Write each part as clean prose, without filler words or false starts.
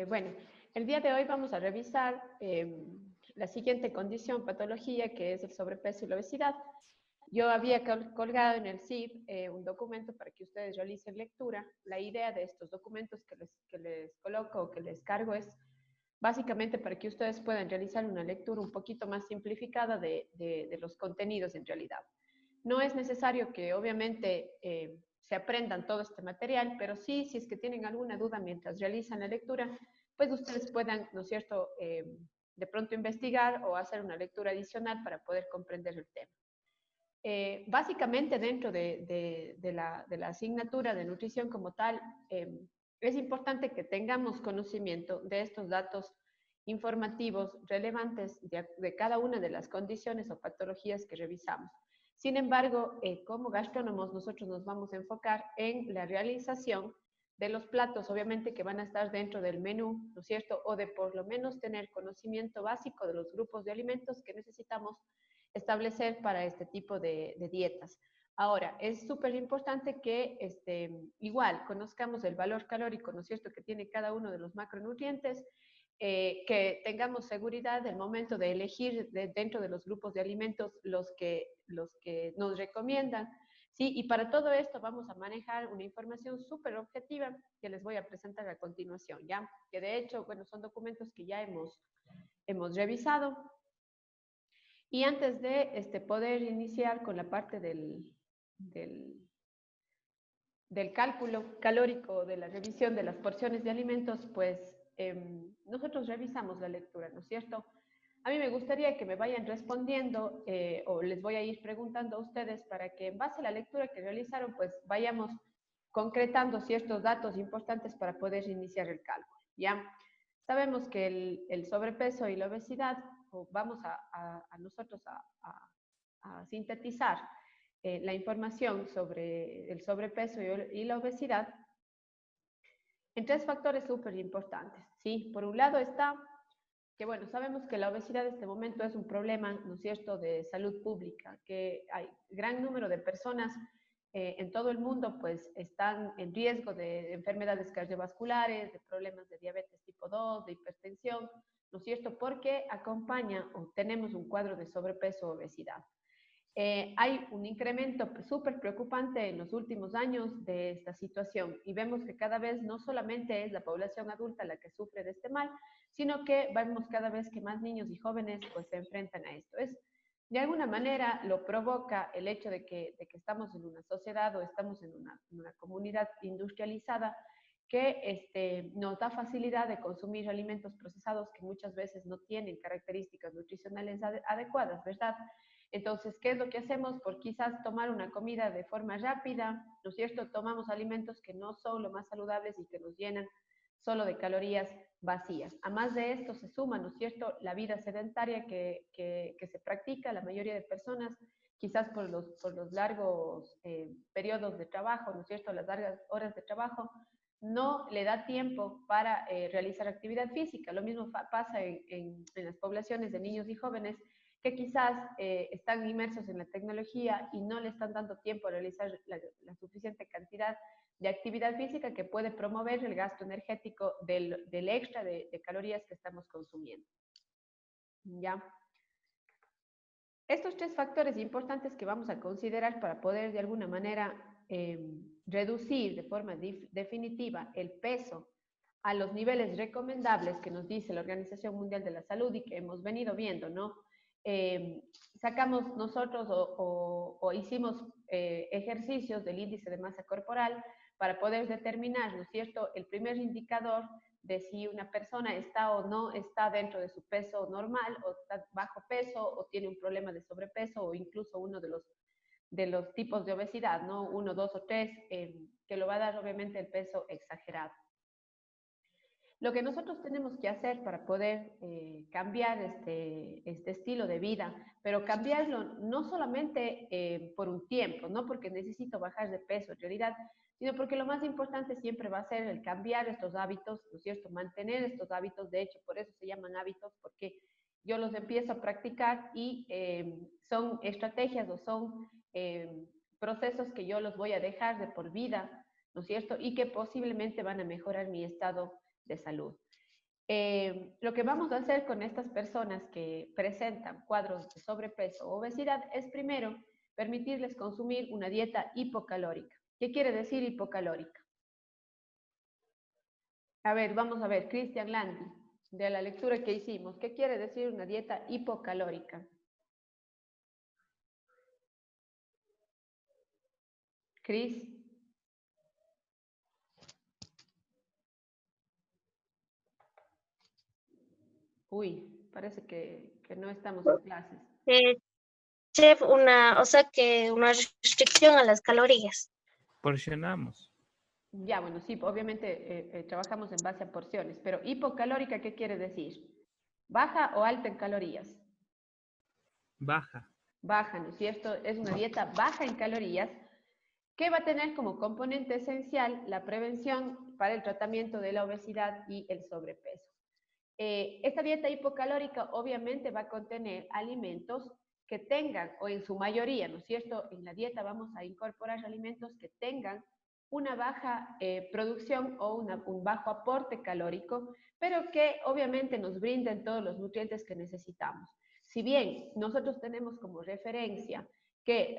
Bueno, el día de hoy vamos a revisar la siguiente condición, patología, que es el sobrepeso y la obesidad. Yo había colgado en el CIP un documento para que ustedes realicen lectura. La idea de estos documentos que les coloco o que les cargo es básicamente para que ustedes puedan realizar una lectura un poquito más simplificada de los contenidos en realidad. No es necesario que obviamente se aprendan todo este material, pero sí, si es que tienen alguna duda mientras realizan la lectura, pues ustedes puedan, ¿no es cierto?, de pronto investigar o hacer una lectura adicional para poder comprender el tema. Básicamente dentro de la asignatura de nutrición como tal, es importante que tengamos conocimiento de estos datos informativos relevantes de cada una de las condiciones o patologías que revisamos. Sin embargo, como gastrónomos nosotros nos vamos a enfocar en la realización de los platos, obviamente que van a estar dentro del menú, ¿no es cierto? O de por lo menos tener conocimiento básico de los grupos de alimentos que necesitamos establecer para este tipo de dietas. Ahora, es súper importante que igual conozcamos el valor calórico, ¿no es cierto?, que tiene cada uno de los macronutrientes, que tengamos seguridad del momento de elegir dentro de los grupos de alimentos los que nos recomiendan, ¿sí? Y para todo esto vamos a manejar una información súper objetiva que les voy a presentar a continuación, ¿ya? Que de hecho, bueno, son documentos que ya hemos revisado. Y antes de poder iniciar con la parte del cálculo calórico, de la revisión de las porciones de alimentos, pues nosotros revisamos la lectura, ¿no es cierto? A mí me gustaría que me vayan respondiendo o les voy a ir preguntando a ustedes para que en base a la lectura que realizaron, pues vayamos concretando ciertos datos importantes para poder iniciar el cálculo, ¿ya? Sabemos que el sobrepeso y la obesidad, o vamos a nosotros a sintetizar la información sobre el sobrepeso y la obesidad en tres factores súper importantes, ¿sí? Por un lado está que, bueno, sabemos que la obesidad en este momento es un problema, ¿no es cierto?, de salud pública, que hay gran número de personas en todo el mundo, pues, están en riesgo de enfermedades cardiovasculares, de problemas de diabetes tipo 2, de hipertensión, ¿no es cierto?, porque acompaña o tenemos un cuadro de sobrepeso o obesidad. Hay un incremento súper preocupante en los últimos años de esta situación y vemos que cada vez no solamente es la población adulta la que sufre de este mal, sino que vemos cada vez que más niños y jóvenes pues se enfrentan a esto. De alguna manera lo provoca el hecho de que estamos en una sociedad o estamos en una comunidad industrializada que nos da facilidad de consumir alimentos procesados que muchas veces no tienen características nutricionales adecuadas, ¿verdad? Entonces, ¿qué es lo que hacemos? Por quizás tomar una comida de forma rápida, ¿no es cierto? Tomamos alimentos que no son lo más saludables y que nos llenan solo de calorías vacías. A más de esto se suma, ¿no es cierto?, la vida sedentaria que se practica la mayoría de personas, quizás por los largos periodos de trabajo, ¿no es cierto?, las largas horas de trabajo, no le da tiempo para realizar actividad física. Lo mismo pasa en las poblaciones de niños y jóvenes que quizás están inmersos en la tecnología y no le están dando tiempo a realizar la suficiente cantidad de actividad física que puede promover el gasto energético del extra de calorías que estamos consumiendo. ¿Ya? Estos tres factores importantes que vamos a considerar para poder de alguna manera reducir de forma definitiva el peso a los niveles recomendables que nos dice la Organización Mundial de la Salud y que hemos venido viendo, ¿no? Sacamos nosotros o hicimos ejercicios del índice de masa corporal para poder determinar, ¿no es cierto?, el primer indicador de si una persona está o no está dentro de su peso normal o está bajo peso o tiene un problema de sobrepeso o incluso uno de los tipos de obesidad, ¿no? 1, 2 o 3, que lo va a dar obviamente el peso exagerado. Lo que nosotros tenemos que hacer para poder cambiar este estilo de vida, pero cambiarlo no solamente por un tiempo, no porque necesito bajar de peso en realidad, sino porque lo más importante siempre va a ser el cambiar estos hábitos, ¿no es cierto?, mantener estos hábitos. De hecho, por eso se llaman hábitos, porque yo los empiezo a practicar y son estrategias o son procesos que yo los voy a dejar de por vida, ¿no es cierto?, y que posiblemente van a mejorar mi estado de salud. Lo que vamos a hacer con estas personas que presentan cuadros de sobrepeso o obesidad es primero permitirles consumir una dieta hipocalórica. ¿Qué quiere decir hipocalórica? A ver, vamos a ver, Cristian Landi, de la lectura que hicimos, ¿qué quiere decir una dieta hipocalórica? Cris. Uy, parece que no estamos en clases. Chef, o sea que una restricción a las calorías. Porcionamos. Ya, bueno, sí, obviamente trabajamos en base a porciones, pero hipocalórica, ¿qué quiere decir? ¿Baja o alta en calorías? Baja. Baja, ¿no es cierto? Es una dieta baja en calorías que va a tener como componente esencial la prevención para el tratamiento de la obesidad y el sobrepeso. Esta dieta hipocalórica obviamente va a contener alimentos que tengan, o en su mayoría, ¿no es cierto? En la dieta vamos a incorporar alimentos que tengan una baja producción o un bajo aporte calórico, pero que obviamente nos brinden todos los nutrientes que necesitamos. Si bien nosotros tenemos como referencia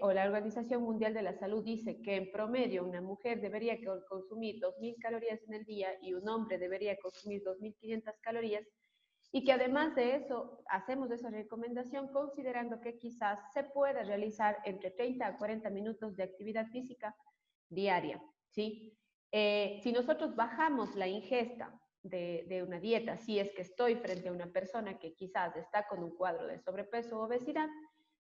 o la Organización Mundial de la Salud dice que en promedio una mujer debería consumir 2.000 calorías en el día y un hombre debería consumir 2.500 calorías, y que además de eso hacemos esa recomendación considerando que quizás se pueda realizar entre 30 a 40 minutos de actividad física diaria, ¿sí? Si nosotros bajamos la ingesta de una dieta, si es que estoy frente a una persona que quizás está con un cuadro de sobrepeso o obesidad,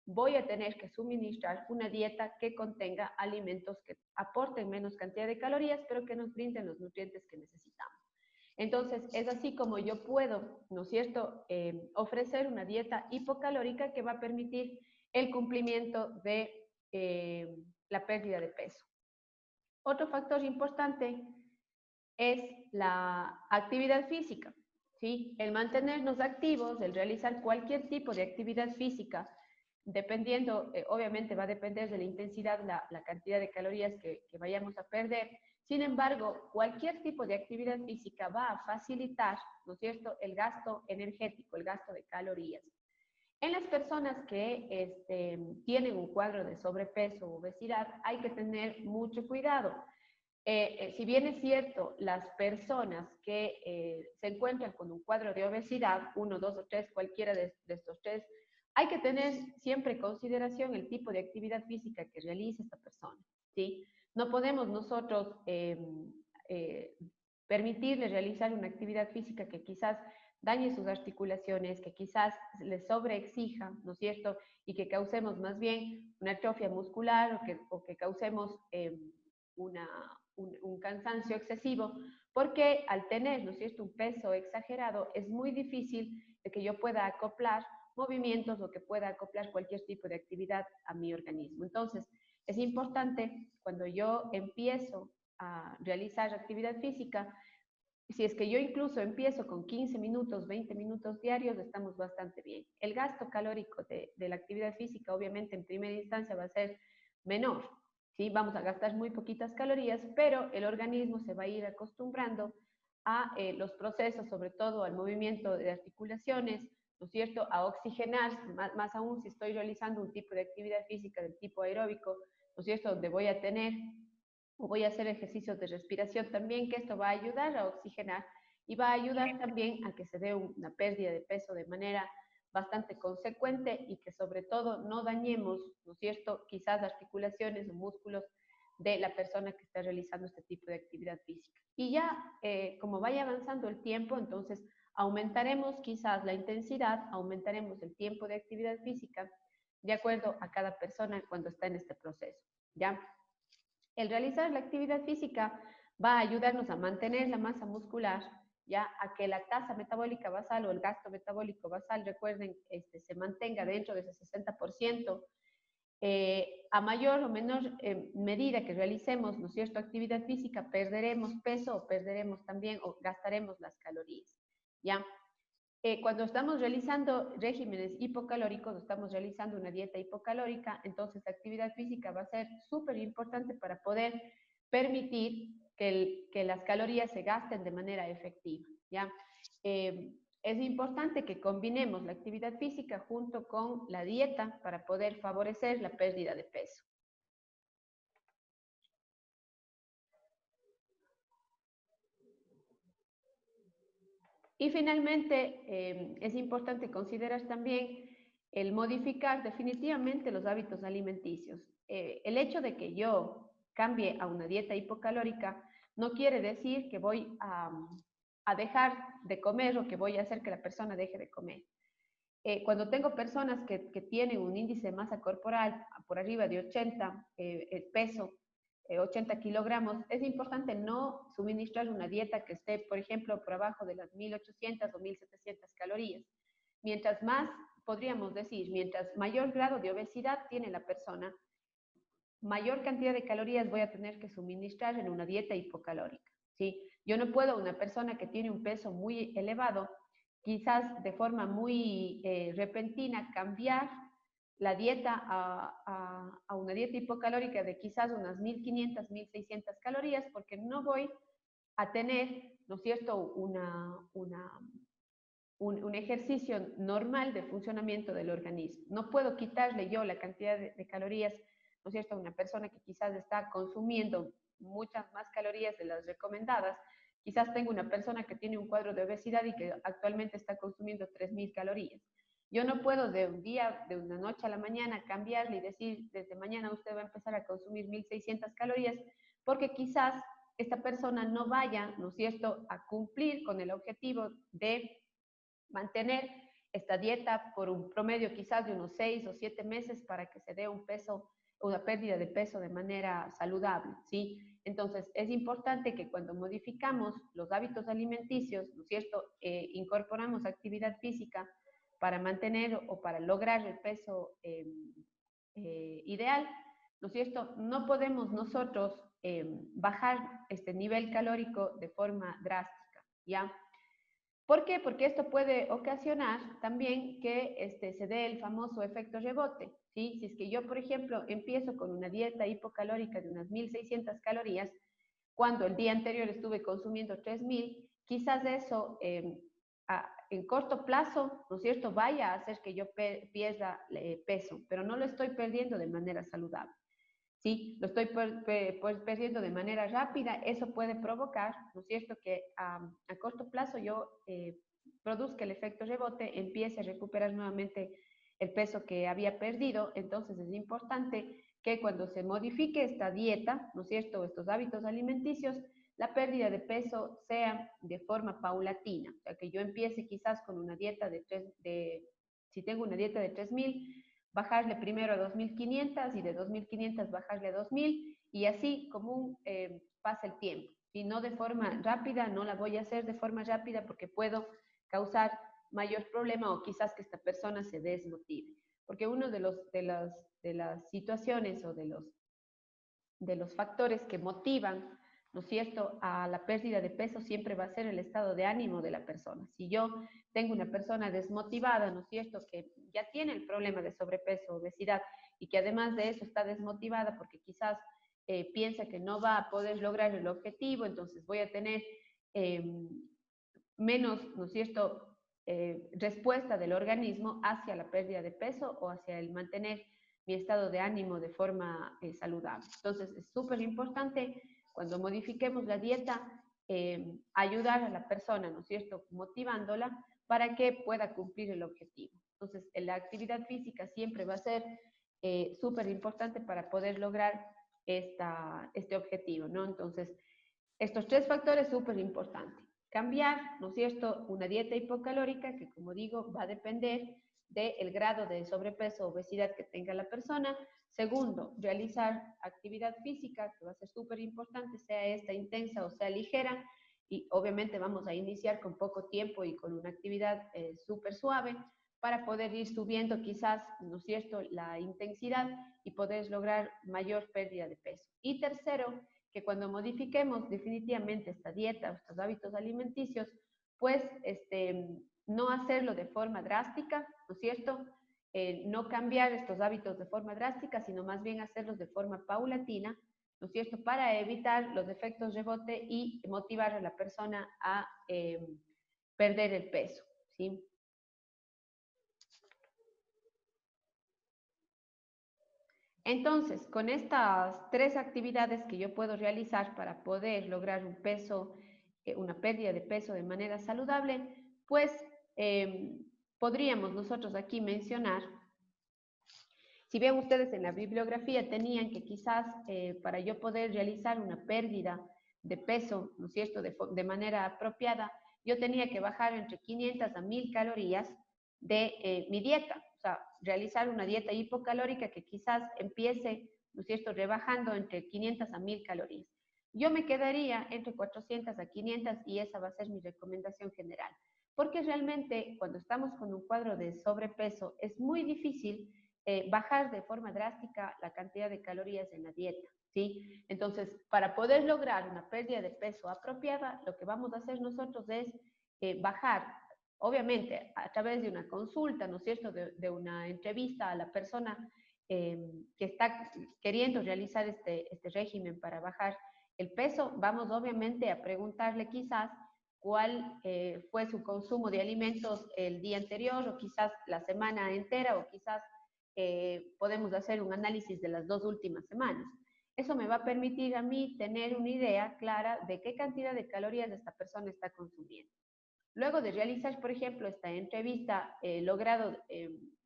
voy a tener que suministrar una dieta que contenga alimentos que aporten menos cantidad de calorías, pero que nos brinden los nutrientes que necesitamos. Entonces, es así como yo puedo, ¿no es cierto?, ofrecer una dieta hipocalórica que va a permitir el cumplimiento de la pérdida de peso. Otro factor importante es la actividad física, ¿sí? El mantenernos activos, el realizar cualquier tipo de actividad física, dependiendo, obviamente va a depender de la intensidad, la cantidad de calorías que vayamos a perder. Sin embargo, cualquier tipo de actividad física va a facilitar, ¿no es cierto?, el gasto energético, el gasto de calorías. En las personas que tienen un cuadro de sobrepeso o obesidad, hay que tener mucho cuidado. Si bien es cierto, las personas que se encuentran con un cuadro de obesidad, 1, 2 o 3, cualquiera de estos tres, hay que tener siempre en consideración el tipo de actividad física que realiza esta persona, ¿sí? No podemos nosotros permitirle realizar una actividad física que quizás dañe sus articulaciones, que quizás les sobreexija, ¿no es cierto? Y que causemos más bien una atrofia muscular o que causemos un cansancio excesivo, porque al tener, ¿no es cierto?, un peso exagerado, es muy difícil de que yo pueda acoplar movimientos o que pueda acoplar cualquier tipo de actividad a mi organismo. Entonces, es importante cuando yo empiezo a realizar actividad física, si es que yo incluso empiezo con 15 minutos, 20 minutos diarios, estamos bastante bien. El gasto calórico de la actividad física, obviamente, en primera instancia va a ser menor, ¿sí? Vamos a gastar muy poquitas calorías, pero el organismo se va a ir acostumbrando a los procesos, sobre todo al movimiento de articulaciones, ¿no es cierto?, a oxigenar, más aún si estoy realizando un tipo de actividad física del tipo aeróbico, ¿no es cierto?, donde voy a tener o voy a hacer ejercicios de respiración también, que esto va a ayudar a oxigenar y va a ayudar también a que se dé una pérdida de peso de manera bastante consecuente y que sobre todo no dañemos, ¿no es cierto?, quizás articulaciones o músculos de la persona que está realizando este tipo de actividad física. Y ya, como vaya avanzando el tiempo, entonces aumentaremos quizás la intensidad, aumentaremos el tiempo de actividad física de acuerdo a cada persona cuando está en este proceso, ¿ya? El realizar la actividad física va a ayudarnos a mantener la masa muscular, ya a que la tasa metabólica basal o el gasto metabólico basal, recuerden, se mantenga dentro de ese 60%. A mayor o menor medida que realicemos, ¿no es cierto?, actividad física, perderemos peso o perderemos también o gastaremos las calorías, ¿ya? Cuando estamos realizando regímenes hipocalóricos, estamos realizando una dieta hipocalórica, entonces la actividad física va a ser súper importante para poder permitir que las calorías se gasten de manera efectiva, ¿ya? Es importante que combinemos la actividad física junto con la dieta para poder favorecer la pérdida de peso. Y finalmente, es importante considerar también el modificar definitivamente los hábitos alimenticios. El hecho de que yo cambie a una dieta hipocalórica no quiere decir que voy a dejar de comer o que voy a hacer que la persona deje de comer. Cuando tengo personas que tienen un índice de masa corporal por arriba de 80, el peso, 80 kilogramos, es importante no suministrar una dieta que esté, por ejemplo, por abajo de las 1800 o 1700 calorías. Mientras más, podríamos decir, mientras mayor grado de obesidad tiene la persona, mayor cantidad de calorías voy a tener que suministrar en una dieta hipocalórica, ¿sí? Yo no puedo, una persona que tiene un peso muy elevado, quizás de forma muy repentina, cambiar la dieta a una dieta hipocalórica de quizás unas 1500, 1600 calorías, porque no voy a tener, ¿no es cierto?, un ejercicio normal de funcionamiento del organismo. No puedo quitarle yo la cantidad de calorías, ¿no es cierto?, a una persona que quizás está consumiendo muchas más calorías de las recomendadas. Quizás tengo una persona que tiene un cuadro de obesidad y que actualmente está consumiendo 3000 calorías. Yo no puedo de un día, de una noche a la mañana, cambiarle y decir, desde mañana usted va a empezar a consumir 1600 calorías, porque quizás esta persona no vaya, ¿no es cierto?, a cumplir con el objetivo de mantener esta dieta por un promedio quizás de unos 6 o 7 meses para que se dé un peso, una pérdida de peso de manera saludable, ¿sí? Entonces, es importante que cuando modificamos los hábitos alimenticios, ¿no es cierto?, incorporamos actividad física para mantener o para lograr el peso ideal, ¿no es cierto? No podemos nosotros bajar este nivel calórico de forma drástica, ¿ya? ¿Por qué? Porque esto puede ocasionar también que se dé el famoso efecto rebote, ¿sí? Si es que yo, por ejemplo, empiezo con una dieta hipocalórica de unas 1600 calorías, cuando el día anterior estuve consumiendo 3000, quizás eso en corto plazo, ¿no es cierto?, vaya a hacer que yo pierda peso, pero no lo estoy perdiendo de manera saludable. ¿Sí? Lo estoy perdiendo de manera rápida, eso puede provocar, ¿no es cierto?, que a corto plazo yo produzca el efecto rebote, empiece a recuperar nuevamente el peso que había perdido. Entonces es importante que cuando se modifique esta dieta, ¿no es cierto?, estos hábitos alimenticios, la pérdida de peso sea de forma paulatina, o sea, que yo empiece quizás con una dieta si tengo una dieta de 3000, bajarle primero a 2500 y de 2500 bajarle a 2000 y así como pasa el tiempo. Y no de forma rápida, no la voy a hacer de forma rápida porque puedo causar mayor problema o quizás que esta persona se desmotive. Porque uno de las situaciones o de los factores que motivan, ¿no es cierto?, a la pérdida de peso siempre va a ser el estado de ánimo de la persona. Si yo tengo una persona desmotivada, ¿no es cierto?, que ya tiene el problema de sobrepeso, obesidad, y que además de eso está desmotivada porque quizás piensa que no va a poder lograr el objetivo, entonces voy a tener menos, ¿no es cierto?, respuesta del organismo hacia la pérdida de peso o hacia el mantener mi estado de ánimo de forma saludable. Entonces, es súper importante cuando modifiquemos la dieta, ayudar a la persona, ¿no es cierto?, motivándola para que pueda cumplir el objetivo. Entonces, la actividad física siempre va a ser súper importante para poder lograr este objetivo, ¿no? Entonces, estos tres factores súper importantes. Cambiar, ¿no es cierto?, una dieta hipocalórica que, como digo, va a depender del grado de sobrepeso o obesidad que tenga la persona. Segundo, realizar actividad física, que va a ser súper importante, sea esta intensa o sea ligera, y obviamente vamos a iniciar con poco tiempo y con una actividad súper suave para poder ir subiendo quizás, ¿no es cierto?, la intensidad y poder lograr mayor pérdida de peso. Y tercero, que cuando modifiquemos definitivamente esta dieta o estos hábitos alimenticios, pues no hacerlo de forma drástica, ¿no es cierto?, no cambiar estos hábitos de forma drástica, sino más bien hacerlos de forma paulatina, ¿no es cierto?, para evitar los efectos rebote y motivar a la persona a perder el peso, ¿sí? Entonces, con estas 3 actividades que yo puedo realizar para poder lograr un peso, una pérdida de peso de manera saludable, pues podríamos nosotros aquí mencionar, si bien ustedes en la bibliografía tenían que quizás para yo poder realizar una pérdida de peso, ¿no es cierto?, de manera apropiada, yo tenía que bajar entre 500 a 1000 calorías de mi dieta, o sea, realizar una dieta hipocalórica que quizás empiece, ¿no es cierto?, rebajando entre 500 a 1000 calorías. Yo me quedaría entre 400 a 500 y esa va a ser mi recomendación general, porque realmente cuando estamos con un cuadro de sobrepeso es muy difícil bajar de forma drástica la cantidad de calorías en la dieta, ¿sí? Entonces, para poder lograr una pérdida de peso apropiada, lo que vamos a hacer nosotros es bajar, obviamente, a través de una consulta, ¿no es cierto?, de una entrevista a la persona que está queriendo realizar este régimen para bajar el peso, vamos obviamente a preguntarle quizás cuál fue su consumo de alimentos el día anterior o quizás la semana entera o quizás podemos hacer un análisis de las 2 últimas semanas. Eso me va a permitir a mí tener una idea clara de qué cantidad de calorías esta persona está consumiendo. Luego de realizar, por ejemplo, esta entrevista, he logrado,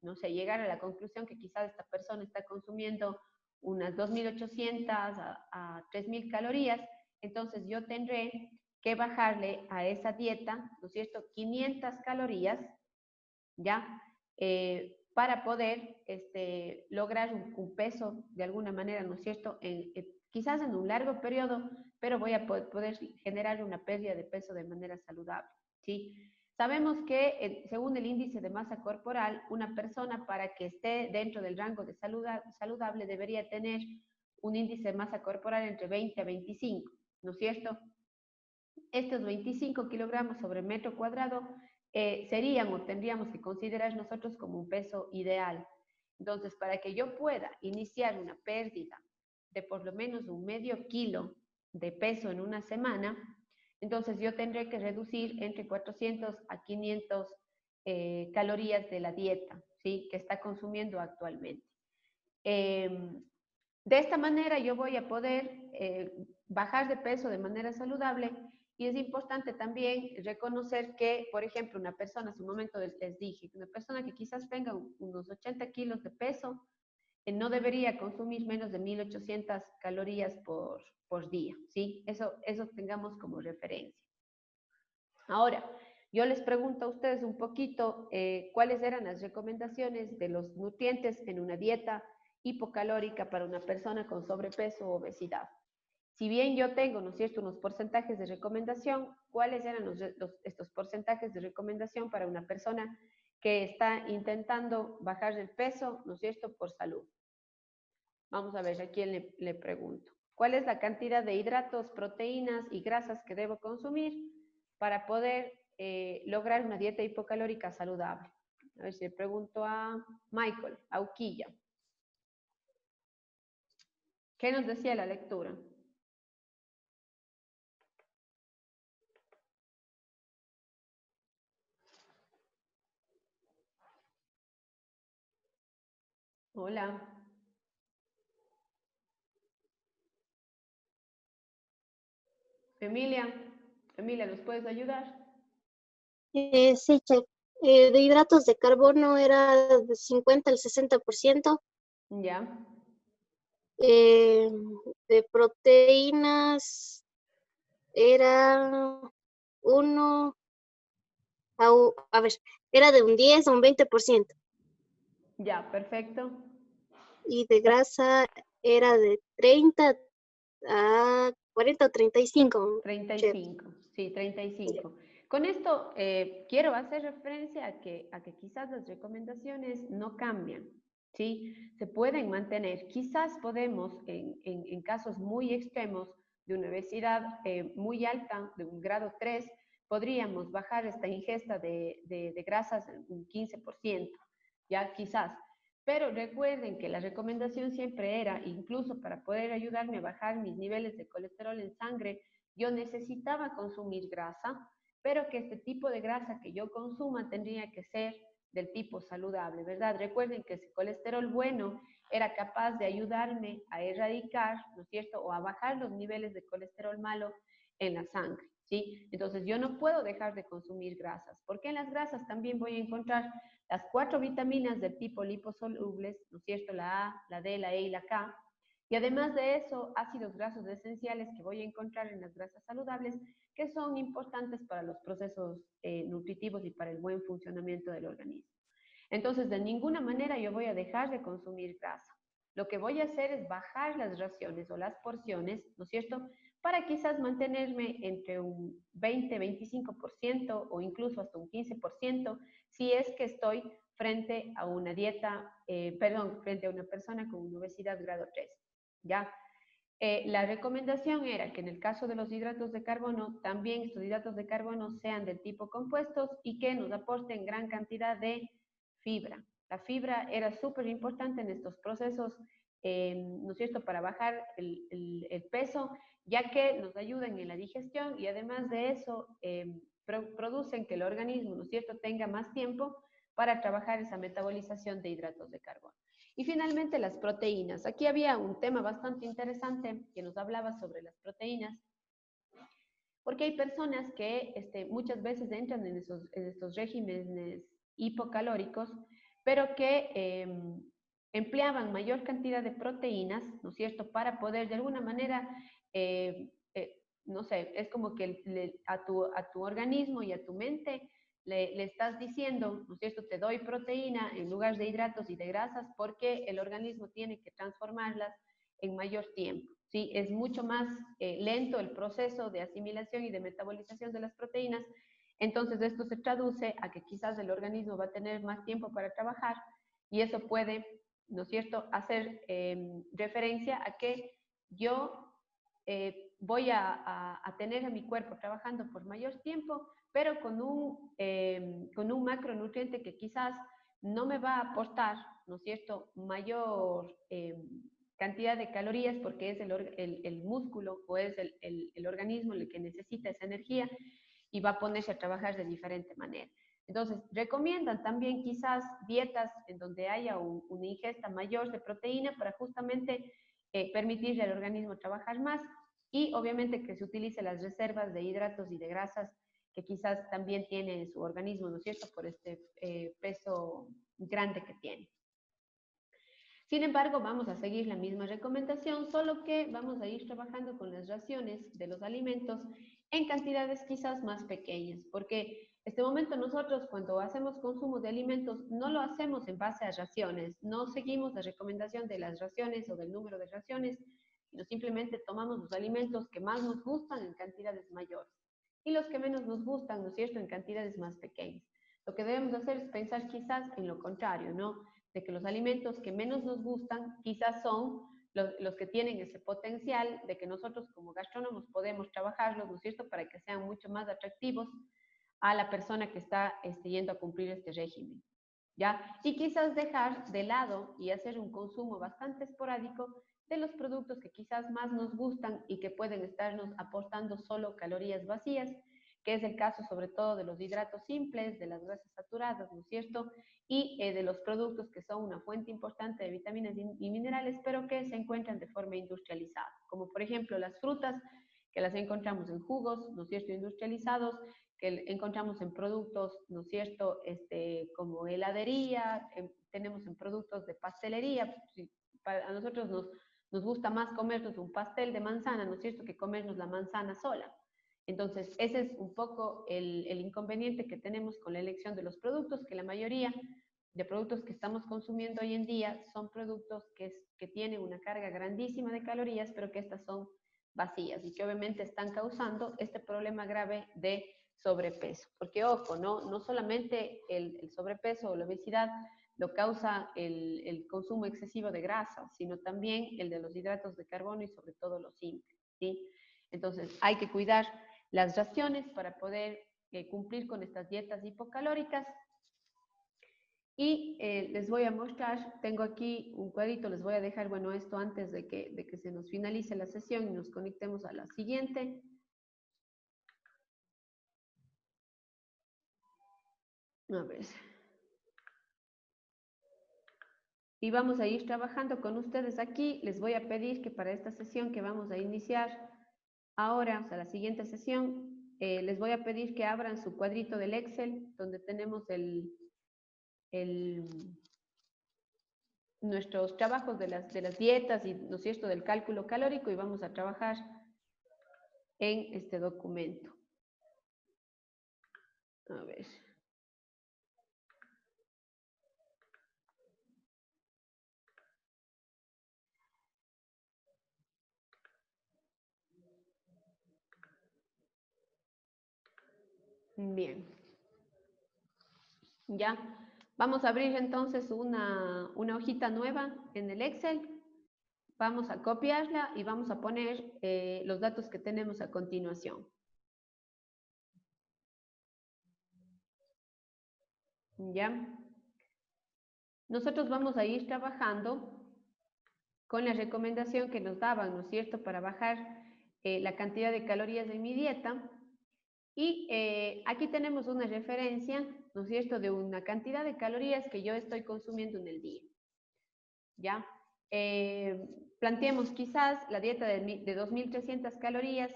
no sé, llegar a la conclusión que quizás esta persona está consumiendo unas 2.800 a 3.000 calorías, entonces yo tendré que bajarle a esa dieta, ¿no es cierto?, 500 calorías, ¿ya? Para poder lograr un peso de alguna manera, ¿no es cierto?, quizás en un largo periodo, pero voy a poder generar una pérdida de peso de manera saludable, ¿sí? Sabemos que según el índice de masa corporal, una persona para que esté dentro del rango de saludable debería tener un índice de masa corporal entre 20 a 25, ¿no es cierto? Estos 25 kilogramos sobre metro cuadrado serían o tendríamos que considerar nosotros como un peso ideal. Entonces, para que yo pueda iniciar una pérdida de por lo menos un medio kilo de peso en una semana, entonces yo tendré que reducir entre 400 a 500 calorías de la dieta, ¿sí?, que está consumiendo actualmente. De esta manera yo voy a poder bajar de peso de manera saludable y es importante también reconocer que, por ejemplo, una persona, hace un momento les dije, una persona que quizás tenga unos 80 kilos de peso, no debería consumir menos de 1.800 calorías por día, ¿sí? Eso tengamos como referencia. Ahora, yo les pregunto a ustedes un poquito cuáles eran las recomendaciones de los nutrientes en una dieta hipocalórica para una persona con sobrepeso o obesidad. Si bien yo tengo, ¿no es cierto?, unos porcentajes de recomendación, ¿cuáles eran estos porcentajes de recomendación para una persona que está intentando bajar el peso, ¿no es cierto?, por salud? Vamos a ver, ¿a quién le pregunto? ¿Cuál es la cantidad de hidratos, proteínas y grasas que debo consumir para poder lograr una dieta hipocalórica saludable? A ver si le pregunto a Michael, a Uquilla. ¿Qué nos decía la lectura? Hola. Emilia, ¿nos puedes ayudar? Sí, Chef. De hidratos de carbono era de 50 al 60%. Ya. De proteínas era a ver, era de un 10 a un 20%. Ya, perfecto. Y de grasa era de 30 a 40 o 35. 35, sí, 35. Con esto quiero hacer referencia a que quizás las recomendaciones no cambian, ¿sí? Se pueden mantener. Quizás podemos, en casos muy extremos de una obesidad muy alta, de un grado 3, podríamos bajar esta ingesta de grasas un 15%, ya quizás. Pero recuerden que la recomendación siempre era, incluso para poder ayudarme a bajar mis niveles de colesterol en sangre, yo necesitaba consumir grasa, pero que este tipo de grasa que yo consuma tendría que ser del tipo saludable, ¿verdad? Recuerden que ese colesterol bueno era capaz de ayudarme a erradicar, ¿no es cierto?, o a bajar los niveles de colesterol malo en la sangre, ¿sí? Entonces yo no puedo dejar de consumir grasas, porque en las grasas también voy a encontrar las 4 vitaminas del tipo liposolubles, ¿no es cierto?, la A, la D, la E y la K, y además de eso, ácidos grasos esenciales que voy a encontrar en las grasas saludables, que son importantes para los procesos nutritivos y para el buen funcionamiento del organismo. Entonces, de ninguna manera yo voy a dejar de consumir grasa. Lo que voy a hacer es bajar las raciones o las porciones, ¿no es cierto?, para quizás mantenerme entre un 20-25% o incluso hasta un 15%, si es que estoy frente a una dieta, frente a una persona con una obesidad grado 3, ¿ya? La recomendación era que en el caso de los hidratos de carbono, también estos hidratos de carbono sean del tipo compuestos y que nos aporten gran cantidad de fibra. La fibra era súper importante en estos procesos, ¿no es cierto?, para bajar el peso, ya que nos ayudan en la digestión y además de eso producen que el organismo, ¿no es cierto?, tenga más tiempo para trabajar esa metabolización de hidratos de carbono. Y finalmente las proteínas. Aquí había un tema bastante interesante que nos hablaba sobre las proteínas, porque hay personas que muchas veces entran en estos regímenes hipocalóricos, pero que empleaban mayor cantidad de proteínas, ¿no es cierto?, para poder de alguna manera, no sé, es como que a tu organismo y a tu mente le estás diciendo, ¿no es cierto?, te doy proteína en lugar de hidratos y de grasas porque el organismo tiene que transformarlas en mayor tiempo, ¿sí? Es mucho más lento el proceso de asimilación y de metabolización de las proteínas, entonces esto se traduce a que quizás el organismo va a tener más tiempo para trabajar y eso puede, ¿no es cierto?, hacer referencia a que yo voy a tener a mi cuerpo trabajando por mayor tiempo, pero con un macronutriente que quizás no me va a aportar, ¿no es cierto?, mayor cantidad de calorías porque es el músculo o es el organismo el que necesita esa energía y va a ponerse a trabajar de diferente manera. Entonces, recomiendan también quizás dietas en donde haya una ingesta mayor de proteína para justamente permitirle al organismo trabajar más y obviamente que se utilice las reservas de hidratos y de grasas que quizás también tiene su organismo, ¿no es cierto?, por este peso grande que tiene. Sin embargo, vamos a seguir la misma recomendación, solo que vamos a ir trabajando con las raciones de los alimentos en cantidades quizás más pequeñas, porque este momento nosotros cuando hacemos consumo de alimentos no lo hacemos en base a raciones, no seguimos la recomendación de las raciones o del número de raciones, sino simplemente tomamos los alimentos que más nos gustan en cantidades mayores y los que menos nos gustan, ¿no es cierto?, en cantidades más pequeñas. Lo que debemos hacer es pensar quizás en lo contrario, ¿no?, de que los alimentos que menos nos gustan quizás son los que tienen ese potencial de que nosotros como gastrónomos podemos trabajarlos, ¿no es cierto?, para que sean mucho más atractivos a la persona que está yendo a cumplir este régimen, ¿ya? Y quizás dejar de lado y hacer un consumo bastante esporádico de los productos que quizás más nos gustan y que pueden estarnos aportando solo calorías vacías, que es el caso sobre todo de los hidratos simples, de las grasas saturadas, ¿no es cierto?, y de los productos que son una fuente importante de vitaminas y minerales, pero que se encuentran de forma industrializada, como por ejemplo las frutas, que las encontramos en jugos, ¿no es cierto?, industrializados, que encontramos en productos, ¿no es cierto?, como heladería, tenemos en productos de pastelería. A nosotros nos gusta más comernos un pastel de manzana, ¿no es cierto?, que comernos la manzana sola. Entonces, ese es un poco el inconveniente que tenemos con la elección de los productos, que la mayoría de productos que estamos consumiendo hoy en día son productos que tienen una carga grandísima de calorías, pero que estas son vacías y que obviamente están causando este problema grave de sobrepeso. Porque, ojo, no solamente el sobrepeso o la obesidad lo causa el consumo excesivo de grasa, sino también el de los hidratos de carbono y sobre todo los simples, ¿sí? Entonces, hay que cuidar las raciones para poder cumplir con estas dietas hipocalóricas. Y les voy a mostrar, tengo aquí un cuadrito, les voy a dejar, bueno, esto antes de que se nos finalice la sesión y nos conectemos a la siguiente. A ver. Y vamos a ir trabajando con ustedes aquí. Les voy a pedir que para esta sesión que vamos a iniciar ahora, o sea, la siguiente sesión, les voy a pedir que abran su cuadrito del Excel, donde tenemos nuestros trabajos de las dietas y, ¿no es cierto?, del cálculo calórico, y vamos a trabajar en este documento. A ver. Bien. Ya. Vamos a abrir entonces una hojita nueva en el Excel. Vamos a copiarla y vamos a poner los datos que tenemos a continuación. ¿Ya? Nosotros vamos a ir trabajando con la recomendación que nos daban, ¿no es cierto?, para bajar la cantidad de calorías de mi dieta. Y aquí tenemos una referencia, ¿no es cierto?, de una cantidad de calorías que yo estoy consumiendo en el día. ¿Ya? Planteemos quizás la dieta de 2.300 calorías.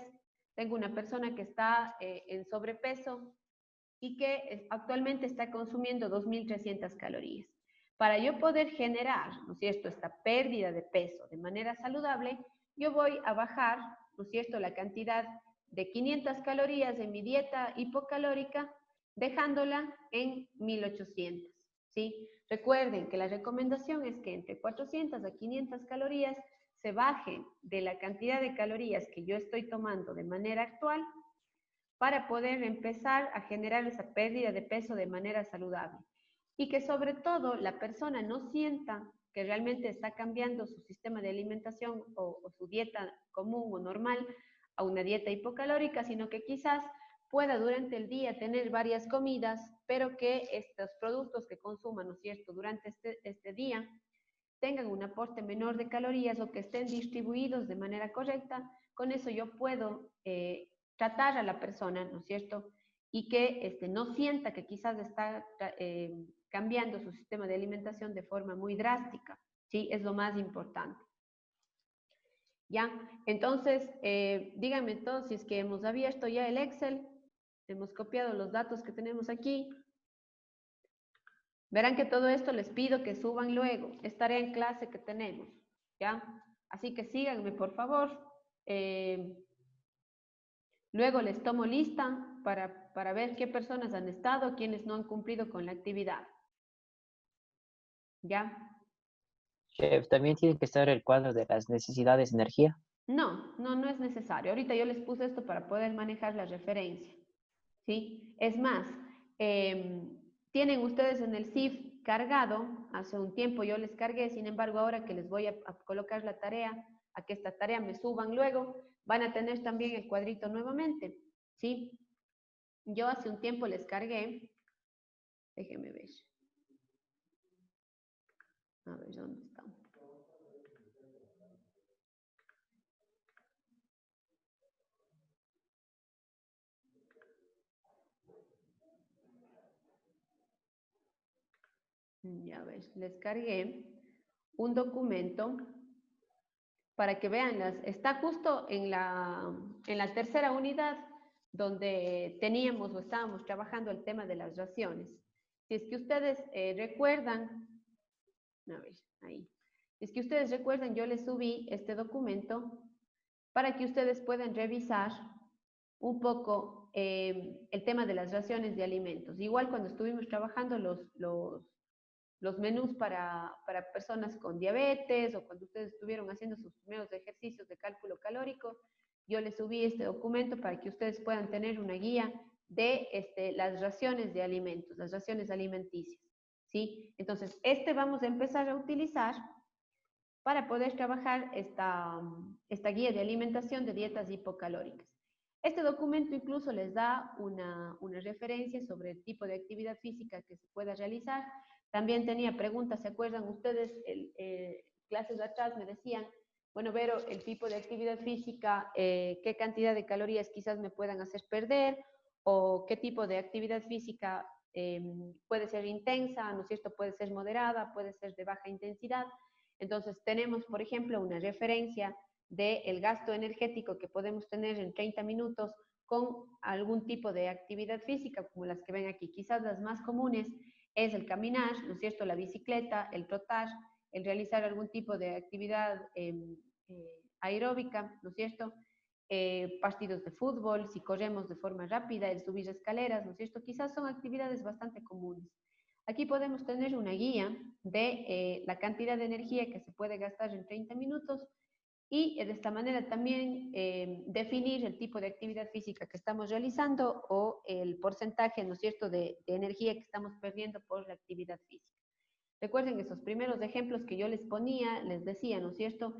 Tengo una persona que está en sobrepeso y que actualmente está consumiendo 2.300 calorías. Para yo poder generar, ¿no es cierto?, esta pérdida de peso de manera saludable, yo voy a bajar, ¿no es cierto?, la cantidad de 500 calorías en mi dieta hipocalórica, dejándola en 1.800, ¿sí? Recuerden que la recomendación es que entre 400 a 500 calorías se baje de la cantidad de calorías que yo estoy tomando de manera actual para poder empezar a generar esa pérdida de peso de manera saludable. Y que sobre todo la persona no sienta que realmente está cambiando su sistema de alimentación o su dieta común o normal a una dieta hipocalórica, sino que quizás pueda durante el día tener varias comidas, pero que estos productos que consuman, ¿no es cierto?, durante este día tengan un aporte menor de calorías o que estén distribuidos de manera correcta. Con eso yo puedo tratar a la persona, ¿no es cierto?, y que no sienta que quizás está cambiando su sistema de alimentación de forma muy drástica, ¿sí? Es lo más importante. ¿Ya? Entonces, díganme todos si es que hemos abierto ya el Excel, hemos copiado los datos que tenemos aquí. Verán que todo esto les pido que suban luego, es tarea en clase que tenemos, ¿ya? Así que síganme, por favor. Luego les tomo lista para ver qué personas han estado, quiénes no han cumplido con la actividad. ¿Ya? Chef, también tiene que estar el cuadro de las necesidades de energía. No es necesario. Ahorita yo les puse esto para poder manejar la referencia, ¿sí? Es más, tienen ustedes en el SIF cargado, hace un tiempo yo les cargué, sin embargo, ahora que les voy a colocar la tarea, a que esta tarea me suban luego, van a tener también el cuadrito nuevamente, ¿sí? Yo hace un tiempo les cargué, déjenme ver. A ver, ¿dónde está? Ya ves, les cargué un documento para que vean, está justo en la tercera unidad donde teníamos o estábamos trabajando el tema de las raciones. Si es que ustedes recuerdan, a ver, ahí. Si es que ustedes recuerdan, yo les subí este documento para que ustedes puedan revisar un poco el tema de las raciones de alimentos. Igual cuando estuvimos trabajando los menús para personas con diabetes o cuando ustedes estuvieron haciendo sus primeros ejercicios de cálculo calórico, yo les subí este documento para que ustedes puedan tener una guía de las raciones de alimentos, las raciones alimenticias, ¿sí? Entonces, vamos a empezar a utilizar para poder trabajar esta guía de alimentación de dietas hipocalóricas. Este documento incluso les da una referencia sobre el tipo de actividad física que se pueda realizar. También tenía preguntas, ¿se acuerdan ustedes? Clases de atrás me decían, bueno, Vero, el tipo de actividad física, qué cantidad de calorías quizás me puedan hacer perder, o qué tipo de actividad física puede ser intensa, ¿no es cierto? Puede ser moderada, puede ser de baja intensidad. Entonces tenemos, por ejemplo, una referencia del gasto energético que podemos tener en 30 minutos con algún tipo de actividad física, como las que ven aquí. Quizás las más comunes es el caminar, ¿no es cierto?, la bicicleta, el trotar, el realizar algún tipo de actividad aeróbica, ¿no es cierto?, partidos de fútbol, si corremos de forma rápida, el subir escaleras, ¿no es cierto?, quizás son actividades bastante comunes. Aquí podemos tener una guía de la cantidad de energía que se puede gastar en 30 minutos y de esta manera también definir el tipo de actividad física que estamos realizando o el porcentaje, ¿no es cierto?, de energía que estamos perdiendo por la actividad física. Recuerden esos primeros ejemplos que yo les ponía, les decía, ¿no es cierto?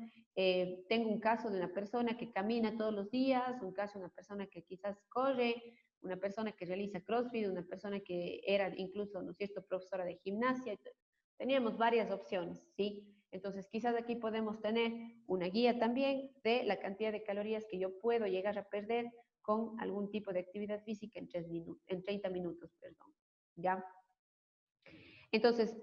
Tengo un caso de una persona que camina todos los días, un caso de una persona que quizás corre, una persona que realiza CrossFit, una persona que era incluso, ¿no es cierto?, profesora de gimnasia. Teníamos varias opciones, ¿sí? Entonces, quizás aquí podemos tener una guía también de la cantidad de calorías que yo puedo llegar a perder con algún tipo de actividad física en 30 minutos, perdón, ¿ya? Entonces,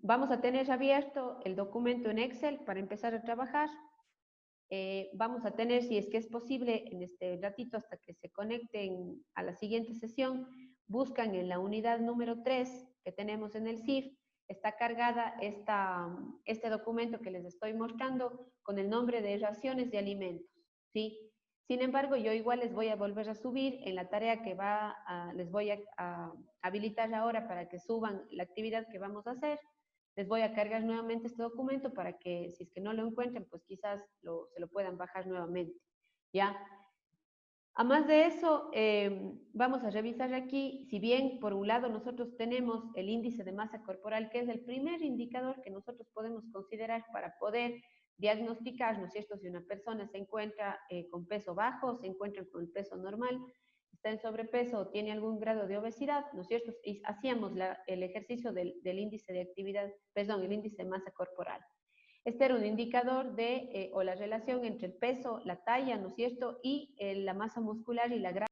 vamos a tener abierto el documento en Excel para empezar a trabajar. Vamos a tener, si es que es posible, en este ratito hasta que se conecten a la siguiente sesión, buscan en la unidad número 3 que tenemos en el CIF, está cargada este documento que les estoy mostrando con el nombre de raciones de alimentos, ¿sí? Sin embargo, yo igual les voy a volver a subir en la tarea que les voy a habilitar ahora para que suban la actividad que vamos a hacer. Les voy a cargar nuevamente este documento para que, si es que no lo encuentren, pues quizás se lo puedan bajar nuevamente, ¿ya? A más de eso, vamos a revisar aquí, si bien por un lado nosotros tenemos el índice de masa corporal, que es el primer indicador que nosotros podemos considerar para poder diagnosticar, ¿no es cierto?, si una persona se encuentra con peso bajo, se encuentra con el peso normal, está en sobrepeso o tiene algún grado de obesidad, ¿no es cierto?, y hacíamos el ejercicio del índice de actividad, perdón, el índice de masa corporal. Este era un indicador de, o la relación entre el peso, la talla, ¿no es cierto?, y la masa muscular y la grasa